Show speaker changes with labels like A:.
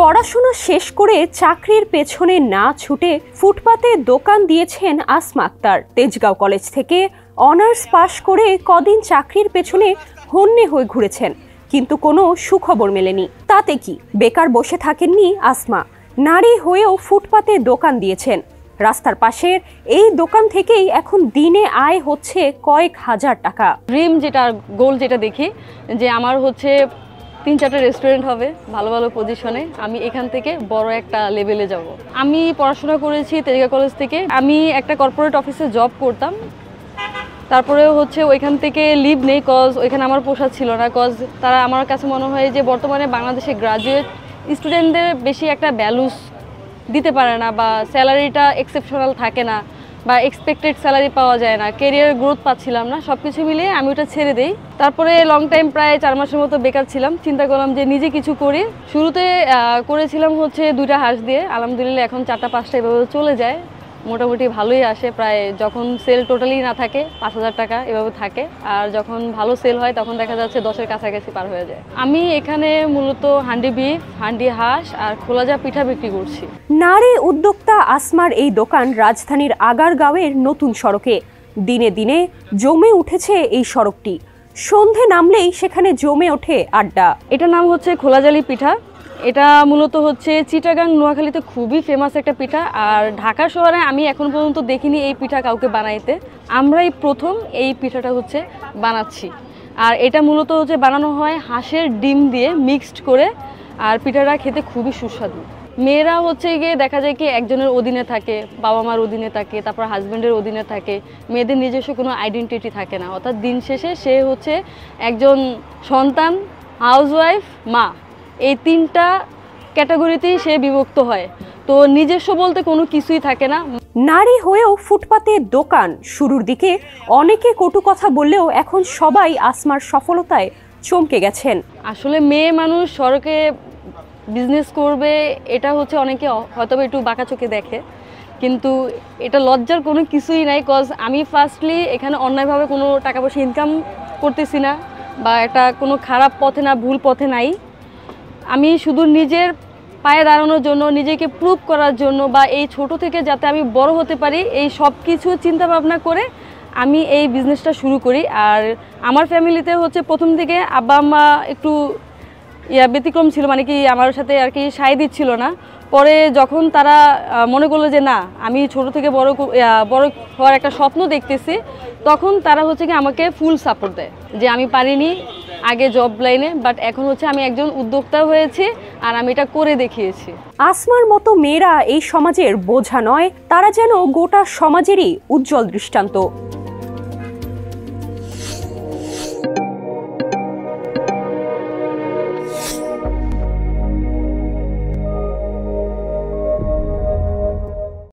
A: পড়াশোনা শেষ করে চাকরির পেছনে না ছুটে ফুটপাতে দোকান দিয়েছেন আসমা আক্তার। তেজগাঁও কলেজ থেকে অনার্স পাশ করে কদিন চাকরির পেছনে হন্যে হয়ে ঘুরেছেন, কিন্তু কোনো সুখবর মেলেনি। তাতে কি বেকার বসে থাকেননি আসমা, নারী হয়েও ফুটপাতে দোকান দিয়েছেন। রাস্তার পাশের এই দোকান থেকেই এখন দিনে আয় হচ্ছে কয়েক হাজার টাকা।
B: ড্রিম যেটা, গোল যেটা দেখি যে আমার হচ্ছে 3-4টা রেস্টুরেন্ট হবে ভালো ভালো পজিশনে, আমি এখান থেকে বড় একটা লেভেলে যাব। আমি পড়াশোনা করেছি তেজগাঁও কলেজ থেকে। আমি একটা কর্পোরেট অফিসে জব করতাম, তারপরে হচ্ছে ওইখান থেকে লিভ নেই কজ ওইখানে আমার পোষা ছিল না। কজ তারা আমার কাছে মনে হয় যে বর্তমানে বাংলাদেশে গ্রাজুয়েট স্টুডেন্টদের বেশি একটা ভ্যালুস দিতে পারে না, বা স্যালারিটা এক্সেপশনাল থাকে না, বা এক্সপেক্টেড স্যালারি পাওয়া যায় না, কেরিয়ার গ্রোথ পাচ্ছিলাম না। সব কিছু মিলিয়ে আমি ওটা ছেড়ে দিই। তারপরে লং টাইম প্রায় 4 মাসের মতো বেকার ছিলাম। চিন্তা করলাম যে নিজে কিছু করি। শুরুতে করেছিলাম হচ্ছে 2টা হাঁস দিয়ে, আলহামদুলিল্লাহ এখন 4টা-5টা এভাবে চলে যায়, মোটামুটি ভালোই আসে। প্রায় যখন সেল টোটালি না থাকে 5,000 টাকা এভাবে থাকে, আর যখন ভালো সেল হয় তখন দেখা যাচ্ছে 10-এর কাছাকাছি পার হয়ে যায়। আমি এখানে মূলত হান্ডি বিফ, হান্ডি হাঁস আর খোলাজা পিঠা বিক্রি করছি।
A: নারী উদ্যোক্তা আসমার এই দোকান রাজধানীর আগারগাঁওয়ের নতুন সড়কে। দিনে দিনে জমে উঠেছে এই সড়কটি। সন্ধে নামলেই সেখানে জমে ওঠে আড্ডা।
B: এটার নাম হচ্ছে খোলাজালি পিঠা। এটা মূলত হচ্ছে চিটাগাং, নোয়াখালীতে খুবই ফেমাস একটা পিঠা। আর ঢাকা শহরে আমি এখন পর্যন্ত দেখিনি এই পিঠা কাউকে বানাইতে। আমরাই প্রথম এই পিঠাটা হচ্ছে বানাচ্ছি। আর এটা মূলত হচ্ছে বানানো হয় হাঁসের ডিম দিয়ে মিক্সড করে, আর পিঠাটা খেতে খুবই সুস্বাদু। মেয়েরা হচ্ছে গিয়ে দেখা যায় কি একজনের অধীনে থাকে, বাবা মার অধীনে থাকে, তারপর হাজব্যান্ডের অধীনে থাকে। মেয়েদের নিজস্ব কোনো আইডেন্টিটি থাকে না, অর্থাৎ দিন শেষে সে হচ্ছে একজন সন্তান, হাউসওয়াইফ, মা, এই 3টা ক্যাটাগরিতেই সে বিভক্ত হয়। তো নিজস্ব বলতে কোনো কিছুই থাকে না।
A: নারী হয়েও ফুটপাতে দোকান শুরুর দিকে অনেকে কটু কথা বললেও এখন সবাই আসমার সফলতায় চমকে গেছেন।
B: আসলে মেয়ে মানুষ সড়কে বিজনেস করবে, এটা হচ্ছে অনেকে হয়তো একটু বাঁকা চোখে দেখে, কিন্তু এটা লজ্জার কোনো কিছুই নাই। কজ আমি ফার্স্টলি এখানে অন্যায়ভাবে কোনো টাকা পয়সা ইনকাম করতেছি না, বা একটা কোনো খারাপ পথে না, ভুল পথে নাই। আমি শুধু নিজের পায়ে দাঁড়ানোর জন্য, নিজেকে প্রুভ করার জন্য, বা এই ছোট থেকে যাতে আমি বড় হতে পারি, এই সব কিছু চিন্তা ভাবনা করে আমি এই বিজনেসটা শুরু করি। আর আমার ফ্যামিলিতে হচ্ছে প্রথম থেকে আব্বা আম্মা একটু ব্যতিক্রম ছিল, মানে কি আমার সাথে আর কি সায় দিচ্ছিল না। পরে যখন তারা মনে করলো যে না, আমি ছোট থেকে বড় হওয়ার একটা স্বপ্ন দেখতেছি, তখন তারা হচ্ছে কি আমাকে ফুল সাপোর্ট দেয় যে আমি পারিনি আগে জব লাইনে, বাট এখন হচ্ছে আমি একজন উদ্যোক্তা হয়েছি আর আমি এটা করে দেখিয়েছি।
A: আসমার মতো মেয়েরা এই সমাজের বোঝা নয়, তারা যেন গোটা সমাজেরই উজ্জ্বল দৃষ্টান্ত।